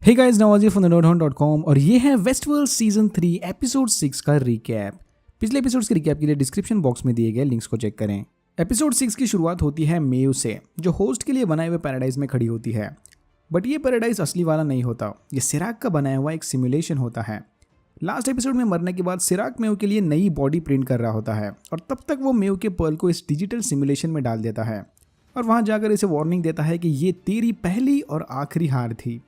Hey guys, नवाजी from thenerdhunt.com और ये है वेस्टवर्ल्ड सीजन 3 एपिसोड 6 का रिकैप। पिछले एपिसोड्स के रिकैप के लिए डिस्क्रिप्शन बॉक्स में दिए गए लिंक्स को चेक करें। एपिसोड 6 की शुरुआत होती है मेव से, जो होस्ट के लिए बनाए हुए पैराडाइज में खड़ी होती है। बट ये पैराडाइज असली वाला नहीं होता, ये सिराक का बनाया हुआ एक सिमुलेशन होता है। लास्ट एपिसोड में मरने के बाद सिराक मेव के लिए नई बॉडी प्रिंट कर रहा होता है और तब तक वो मेव के पर्ल को इस डिजिटल सिमुलेशन में डाल देता है और वहां जाकर इसे वार्निंग देता है कि ये तेरी पहली और आखिरी हार थी।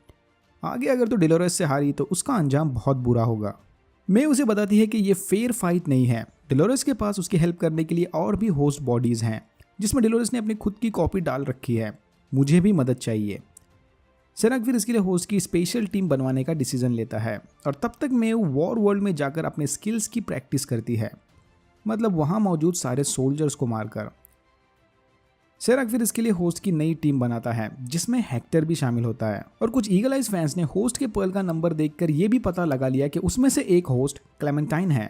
आगे अगर तो डेलोरेस से हारी तो उसका अंजाम बहुत बुरा होगा। मैं उसे बताती है कि ये फेयर फाइट नहीं है। डेलोरेस के पास उसकी हेल्प करने के लिए और भी होस्ट बॉडीज हैं, जिसमें डेलोरेस ने अपनी खुद की कॉपी डाल रखी है। मुझे भी मदद चाहिए। सिराक फिर इसके लिए होस्ट की स्पेशल टीम बनवाने का डिसीजन लेता है और तब तक मैं वॉर वर्ल्ड में जाकर अपने स्किल्स की प्रैक्टिस करती है, मतलब वहां मौजूद सारे सोल्जर्स को मारकर। सिराक फिर इसके लिए होस्ट की नई टीम बनाता है, जिसमें हेक्टर भी शामिल होता है और कुछ ईगल आइज फैंस ने होस्ट के पर्ल का नंबर देखकर यह भी पता लगा लिया कि उसमें से एक होस्ट क्लेमेंटाइन है।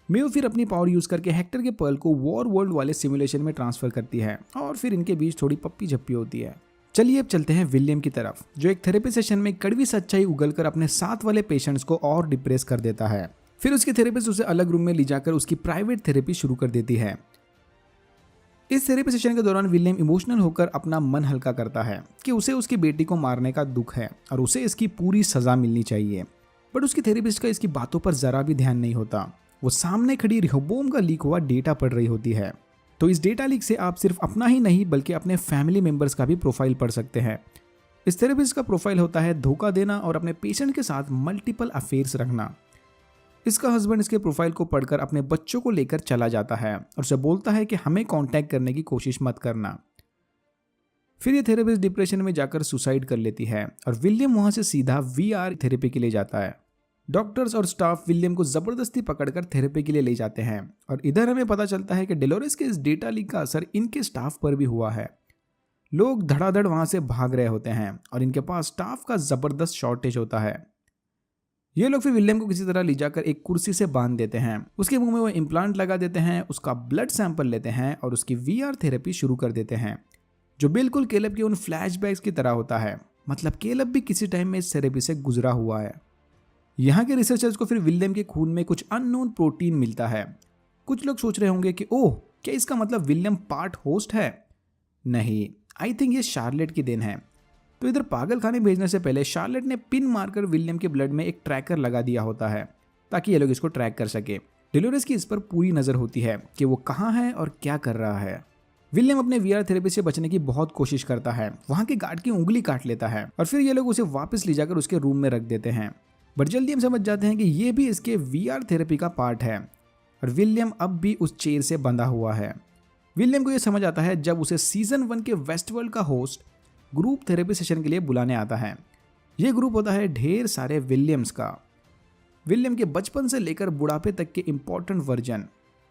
मेव फिर अपनी पावर यूज करके हेक्टर के पर्ल को वॉर वर्ल्ड वाले सिमुलेशन में ट्रांसफर करती है और फिर इनके बीच थोड़ी पप्पी झप्पी होती है। चलिए अब चलते हैं विलियम की तरफ, जो एक थेरेपी सेशन में कड़वी सच्चाई उगलकर अपने साथ वाले पेशेंट्स को और डिप्रेस कर देता है। फिर उसके थेरेपिस्ट उसे अलग रूम में ले जाकर उसकी प्राइवेट थेरेपी शुरू कर देती है। इस थेरेपी सेशन के दौरान विलियम इमोशनल होकर अपना मन हल्का करता है कि उसे उसकी बेटी को मारने का दुख है और उसे इसकी पूरी सजा मिलनी चाहिए। बट उसकी थेरेपिस्ट का इसकी बातों पर जरा भी ध्यान नहीं होता। वो सामने खड़ी रिहोबोम का लीक हुआ डेटा पढ़ रही होती है। तो इस डेटा लीक से आप सिर्फ अपना ही नहीं बल्कि अपने फैमिली मेंबर्स का भी प्रोफाइल पढ़ सकते हैं। इस थेरेपिस्ट का प्रोफाइल होता है धोखा देना और अपने पेशेंट के साथ मल्टीपल अफेयर्स रखना। इसका हस्बैंड इसके प्रोफाइल को पढ़कर अपने बच्चों को लेकर चला जाता है और उसे बोलता है कि हमें कांटेक्ट करने की कोशिश मत करना। फिर ये थेरेपिस्ट डिप्रेशन में जाकर सुसाइड कर लेती है और विलियम वहां से सीधा वीआर थेरेपी के लिए जाता है। डॉक्टर्स और स्टाफ विलियम को जबरदस्ती पकड़कर थेरेपी के लिए ले जाते हैं और इधर हमें पता चलता है कि डेलोरेस के इस डेटा लीक का असर इनके स्टाफ पर भी हुआ है। लोग धड़ाधड़ वहां से भाग रहे होते हैं और इनके पास स्टाफ का जबरदस्त शॉर्टेज होता है। ये लोग फिर विलियम को किसी तरह ले जाकर एक कुर्सी से बांध देते हैं, उसके मुंह में वो इम्प्लांट लगा देते हैं, उसका ब्लड सैंपल लेते हैं और उसकी वीआर थेरेपी शुरू कर देते हैं, जो बिल्कुल केलब के उन फ्लैशबैक्स की तरह होता है। मतलब केलब भी किसी टाइम में इस थेरेपी से गुजरा हुआ है। यहाँ के रिसर्चर्स को फिर विलियम के खून में कुछ अननोन प्रोटीन मिलता है। कुछ लोग सोच रहे होंगे कि ओह, क्या इसका मतलब विलियम पार्ट होस्ट है? नहीं, आई थिंक ये शार्लेट की देन है। तो इधर पागल खाने भेजने से पहले शार्लेट ने पिन मारकर विलियम के ब्लड में एक ट्रैकर लगा दिया होता है ताकि ये लोग इसको ट्रैक कर सके। डेलोरेस की इस पर पूरी नजर होती है कि वो कहाँ है और क्या कर रहा है। विलियम अपने वीआर थेरेपी से बचने की बहुत कोशिश करता है, वहां के गार्ड की उंगली काट लेता है और फिर ये लोग उसे वापस ले जाकर उसके रूम में रख देते हैं। बट जल्दी हम समझ जाते हैं कि ये भी इसके वीआर थेरेपी का पार्ट है और विलियम अब भी उस चेयर से बंधा हुआ है। विलियम को यह समझ आता है जब उसे सीजन 1 के वेस्टवर्ल्ड का होस्ट ग्रुप थेरेपी सेशन के लिए बुलाने आता है। यह ग्रुप होता है ढेर सारे विलियम्स का, विलियम के बचपन से लेकर बुढ़ापे तक के इंपॉर्टेंट वर्जन,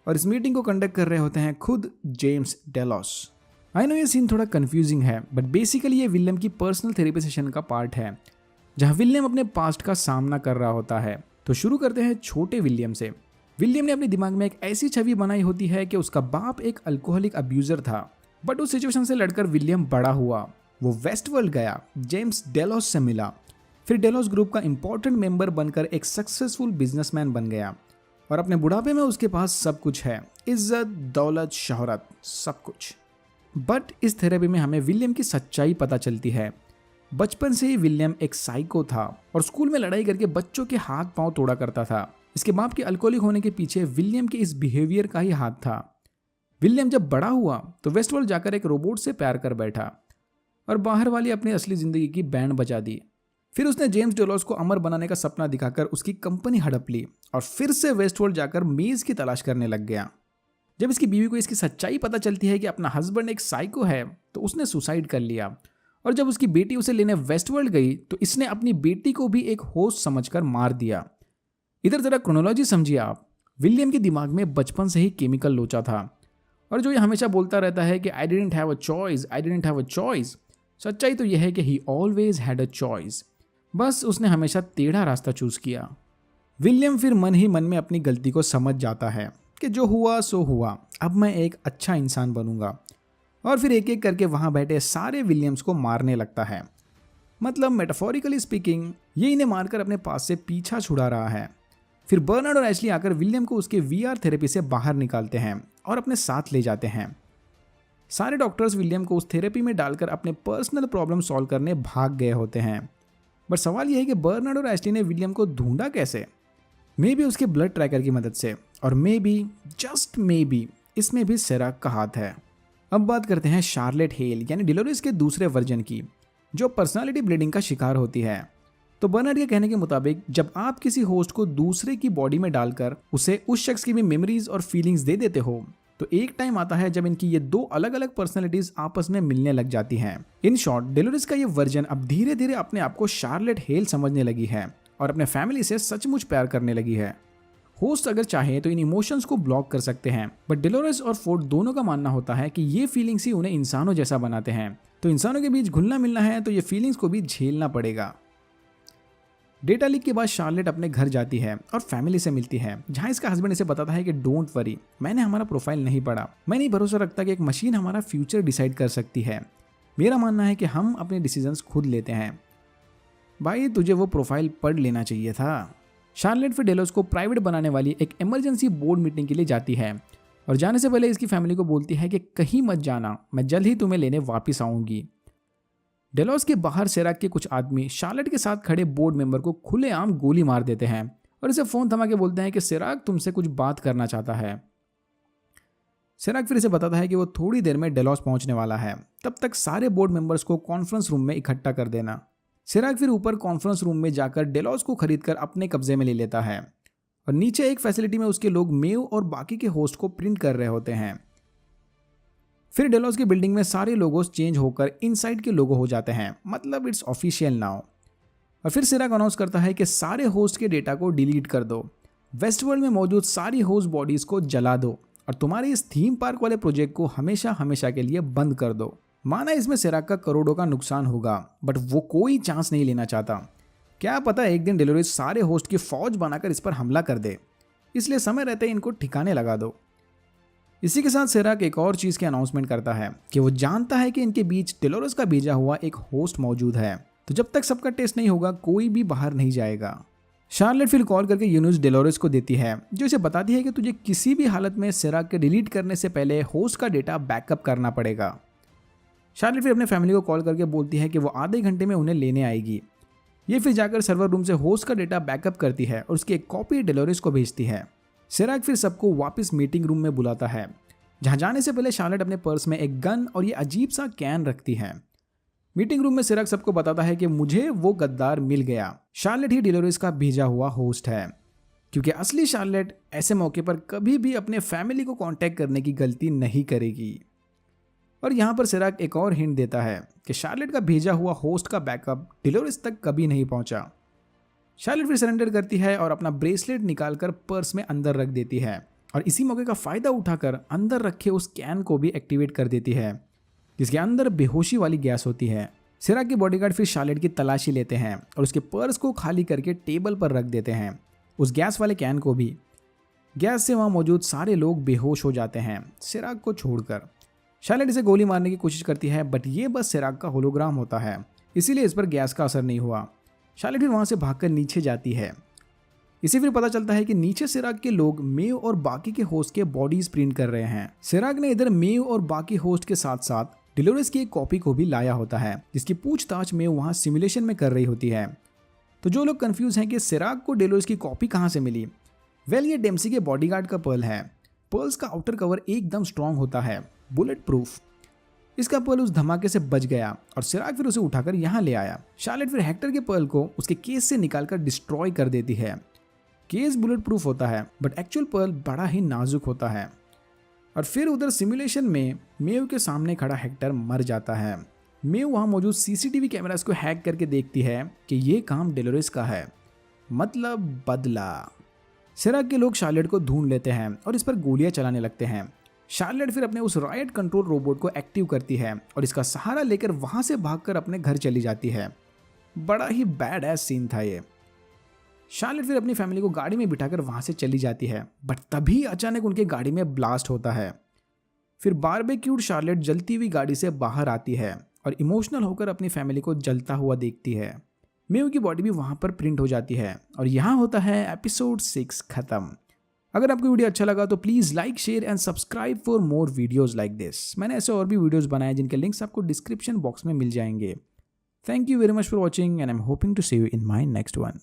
और इस मीटिंग को कंडक्ट कर रहे होते हैं खुद जेम्स डेलोस। आई नो ये सीन थोड़ा कंफ्यूजिंग है, बट बेसिकली ये विलियम की पर्सनल थेरेपी सेशन का पार्ट है, जहां विलियम अपने पास्ट का सामना कर रहा होता है। तो शुरू करते हैं छोटे विलियम से। विलियम ने अपने दिमाग में एक ऐसी छवि बनाई होती है कि उसका बाप एक अल्कोहलिक अब्यूजर था, बट उस सिचुएशन से लड़कर विलियम बड़ा हुआ। वो वेस्टवर्ल्ड गया, जेम्स डेलोस से मिला, फिर डेलोस ग्रुप का इंपॉर्टेंट मेंबर बनकर एक सक्सेसफुल बिजनेसमैन बन गया और अपने बुढ़ापे में उसके पास सब कुछ है, इज्जत, दौलत, शोहरत, सब कुछ। बट इस थेरेपी में हमें विलियम की सच्चाई पता चलती है। बचपन से ही विलियम एक साइको था और स्कूल में लड़ाई करके बच्चों के हाथ पांव तोड़ा करता था। इसके बाप के अल्कोहलिक होने के पीछे विलियम के इस बिहेवियर का ही हाथ था। विलियम जब बड़ा हुआ तो वेस्टवर्ल्ड जाकर एक रोबोट से प्यार कर बैठा और बाहर वाली अपनी असली जिंदगी की बैंड बजा दी। फिर उसने जेम्स डेलोस को अमर बनाने का सपना दिखाकर उसकी कंपनी हड़प ली और फिर से वेस्टवर्ल्ड जाकर मेज की तलाश करने लग गया। जब इसकी बीवी को इसकी सच्चाई पता चलती है कि अपना हस्बैंड एक साइको है, तो उसने सुसाइड कर लिया और जब उसकी बेटी उसे लेने वेस्टवर्ल्ड गई तो इसने अपनी बेटी को भी एक होस्ट समझकर मार दिया। इधर जरा क्रोनोलॉजी समझिए आप। विलियम के दिमाग में बचपन से ही केमिकल लोचा था और जो ये हमेशा बोलता रहता है कि I didn't have a choice, I didn't have a choice, सच्चाई तो यह है कि ही ऑलवेज हैड अ चॉइस। बस उसने हमेशा टेढ़ा रास्ता चूज किया। विलियम फिर मन ही मन में अपनी गलती को समझ जाता है कि जो हुआ सो हुआ, अब मैं एक अच्छा इंसान बनूंगा, और फिर एक एक करके वहां बैठे सारे विलियम्स को मारने लगता है। मतलब मेटाफोरिकली स्पीकिंग ये इन्हें मारकर अपने पास से पीछा छुड़ा रहा है। फिर बर्नार्ड और एशली आकर विलियम को उसके वीआर थेरेपी से बाहर निकालते हैं और अपने साथ ले जाते हैं। सारे डॉक्टर्स विलियम को उस थेरेपी में डालकर अपने पर्सनल प्रॉब्लम सॉल्व करने भाग गए होते हैं। बट सवाल यह है कि बर्नार्ड और एशली ने विलियम को ढूंढा कैसे? मे बी उसके ब्लड ट्रैकर की मदद से, और may be, just may be, इसमें भी सेराक का हाथ है। अब बात करते हैं शार्लेट हेल यानी डिलोरिस के दूसरे वर्जन की, जो पर्सनालिटी ब्लीडिंग का शिकार होती है। तो बर्नार्ड के कहने के मुताबिक जब आप किसी होस्ट को दूसरे की बॉडी में डालकर उसे उस शख्स की भी मेमोरीज और फीलिंग्स दे देते हो, तो एक टाइम आता है जब इनकी ये दो अलग अलग पर्सनालिटीज आपस में मिलने लग जाती हैं। इन शॉर्ट, डिलोरिस का ये वर्जन अब धीरे धीरे अपने आप को शार्लेट हेल समझने लगी है और अपने फैमिली से सचमुच प्यार करने लगी है। होस्ट अगर चाहे तो इन इमोशंस को ब्लॉक कर सकते हैं, बट डिलोरिस और फोर्ड दोनों का मानना होता है कि ये फीलिंग्स ही उन्हें इंसानों जैसा बनाते हैं। तो इंसानों के बीच घुलना मिलना है तो ये फीलिंग्स को भी झेलना पड़ेगा। डेटा लीक के बाद शार्लेट अपने घर जाती है और फैमिली से मिलती है, जहां इसका हस्बैंड इसे बताता है कि डोंट वरी, मैंने हमारा प्रोफाइल नहीं पढ़ा, मैं नहीं भरोसा रखता कि एक मशीन हमारा फ्यूचर डिसाइड कर सकती है। मेरा मानना है कि हम अपने डिसीजंस खुद लेते हैं। भाई तुझे वो प्रोफाइल पढ़ लेना चाहिए था। शार्लेट फिर डेलोस को प्राइवेट बनाने वाली एक इमरजेंसी बोर्ड मीटिंग के लिए जाती है और जाने से पहले इसकी फैमिली को बोलती है कि कहीं मत जाना, मैं जल्द ही तुम्हें लेने वापस आऊंगी। डेलोस के बाहर सेराक के कुछ आदमी शार्लेट के साथ खड़े बोर्ड मेंबर को खुलेआम गोली मार देते हैं और इसे फोन थमा के बोलते हैं कि सेराक तुमसे कुछ बात करना चाहता है। सेराक फिर इसे बताता है कि वो थोड़ी देर में डेलोस पहुंचने वाला है, तब तक सारे बोर्ड मेंबर्स को कॉन्फ्रेंस रूम में इकट्ठा कर देना। सेराक फिर ऊपर कॉन्फ्रेंस रूम में जाकर डेलोस को खरीदकर अपने कब्जे में ले लेता है और नीचे एक फैसिलिटी में उसके लोग मेव और बाकी के होस्ट को प्रिंट कर रहे होते हैं। फिर डेलोस की बिल्डिंग में सारे लोगोस चेंज होकर इनसाइड के लोगो हो जाते हैं, मतलब इट्स ऑफिशियल नाउ। और फिर सेराक अनाउंस करता है कि सारे होस्ट के डेटा को डिलीट कर दो, वेस्टवर्ल्ड में मौजूद सारी होस्ट बॉडीज को जला दो और तुम्हारे इस थीम पार्क वाले प्रोजेक्ट को हमेशा हमेशा के लिए बंद कर दो। माना इसमें सेराक का करोड़ों का नुकसान होगा, बट वो कोई चांस नहीं लेना चाहता। क्या पता एक दिन डेलोरिस सारे होस्ट की फौज बनाकर इस पर हमला कर दे, इसलिए समय रहते ही इनको ठिकाने लगा दो। इसी के साथ सेराक एक और चीज की अनाउंसमेंट करता है कि वो जानता है कि इनके बीच डेलोरिस का भेजा हुआ एक होस्ट मौजूद है, तो जब तक सबका टेस्ट नहीं होगा कोई भी बाहर नहीं जाएगा। शार्लेट फिर कॉल करके न्यूज़ डेलोरिस को देती है, जो इसे बताती है कि तुझे किसी भी हालत में सेराक के डिलीट करने से पहले होस्ट का डेटा बैकअप करना पड़ेगा। शार्लेट फिर अपने फैमिली को कॉल करके बोलती है कि वो आधे घंटे में उन्हें लेने आएगी। ये फिर जाकर सर्वर रूम से होस्ट का डेटा बैकअप करती है और उसकी एक कॉपी डेलोरिस को भेजती है। सेराक फिर सबको वापस मीटिंग रूम में बुलाता है, जहां जाने से पहले शार्लेट अपने पर्स में एक गन और ये अजीब सा कैन रखती है। मीटिंग रूम में सेराक सबको बताता है कि मुझे वो गद्दार मिल गया, शार्लेट ही डेलोरिस का भेजा हुआ होस्ट है, क्योंकि असली शार्लेट ऐसे मौके पर कभी भी अपने फैमिली को कांटेक्ट करने की गलती नहीं करेगी। और यहाँ पर सेराक एक और हिंट देता है कि शार्लेट का भेजा हुआ होस्ट का बैकअप डेलोरिस तक कभी नहीं पहुंचा। शार्लेट फिर सरेंडर करती है और अपना ब्रेसलेट निकालकर पर्स में अंदर रख देती है और इसी मौके का फायदा उठाकर अंदर रखे उस कैन को भी एक्टिवेट कर देती है, जिसके अंदर बेहोशी वाली गैस होती है। सेराक के बॉडीगार्ड फिर शार्लेट की तलाशी लेते हैं और उसके पर्स को खाली करके टेबल पर रख देते हैं, उस गैस वाले कैन को भी। गैस से वहाँ मौजूद सारे लोग बेहोश हो जाते हैं, सेराक को छोड़कर। शार्लेट इसे गोली मारने की कोशिश करती है, बट ये बस सेराक का होलोग्राम होता है, इसीलिए इस पर गैस का असर नहीं हुआ। शार्लेट फिर वहाँ से भागकर नीचे जाती है। इसे फिर पता चलता है कि नीचे सेराक के लोग मेव और बाकी के होस्ट के बॉडीज प्रिंट कर रहे हैं। सेराक ने इधर मेव और बाकी होस्ट के साथ साथ डेलोरिस की एक कॉपी को भी लाया होता है, जिसकी पूछताछ मेव वहाँ सिमुलेशन में कर रही होती है। तो जो लोग कंफ्यूज हैं कि सेराक को डेलोरिस की कॉपी कहाँ से मिली, वेल ये डेम्सी के बॉडीगार्ड का पर्ल है। पर्ल्स का आउटर कवर एकदम स्ट्रॉन्ग होता है, बुलेट प्रूफ। इसका पर्ल उस धमाके से बच गया और सेराक फिर उसे उठाकर यहाँ ले आया। शार्लेट फिर हेक्टर के पर्ल को उसके केस से निकालकर डिस्ट्रॉय कर देती है। केस बुलेट प्रूफ होता है, बट एक्चुअल पर्ल बड़ा ही नाजुक होता है। और फिर उधर सिमुलेशन में मेव के सामने खड़ा हेक्टर मर जाता है। मेव वहाँ मौजूद सीसीटीवी कैमरास को हैक करके देखती है कि ये काम डेलोरिस का है, मतलब बदला। सेराक के लोग शार्लेट को ढूंढ लेते हैं और इस पर गोलियां चलाने लगते हैं। शार्लेट फिर अपने उस रायट कंट्रोल रोबोट को एक्टिव करती है और इसका सहारा लेकर वहां से भागकर अपने घर चली जाती है। बड़ा ही बैड एस सीन था ये। शार्लेट फिर अपनी फैमिली को गाड़ी में बिठाकर वहां से चली जाती है, बट तभी अचानक उनके गाड़ी में ब्लास्ट होता है। फिर बारबेक्यूड शार्लेट जलती हुई गाड़ी से बाहर आती है और इमोशनल होकर अपनी फैमिली को जलता हुआ देखती है। मेव की बॉडी भी वहाँ पर प्रिंट हो जाती है और यहाँ होता है एपिसोड 6 खत्म। अगर आपको वीडियो अच्छा लगा तो please like, share and subscribe for more videos like this. मैंने ऐसे और भी वीडियोज़ बनाए जिनके लिंक्स आपको डिस्क्रिप्शन बॉक्स में मिल जाएंगे। Thank you very much for watching and I am hoping to see you in my next one.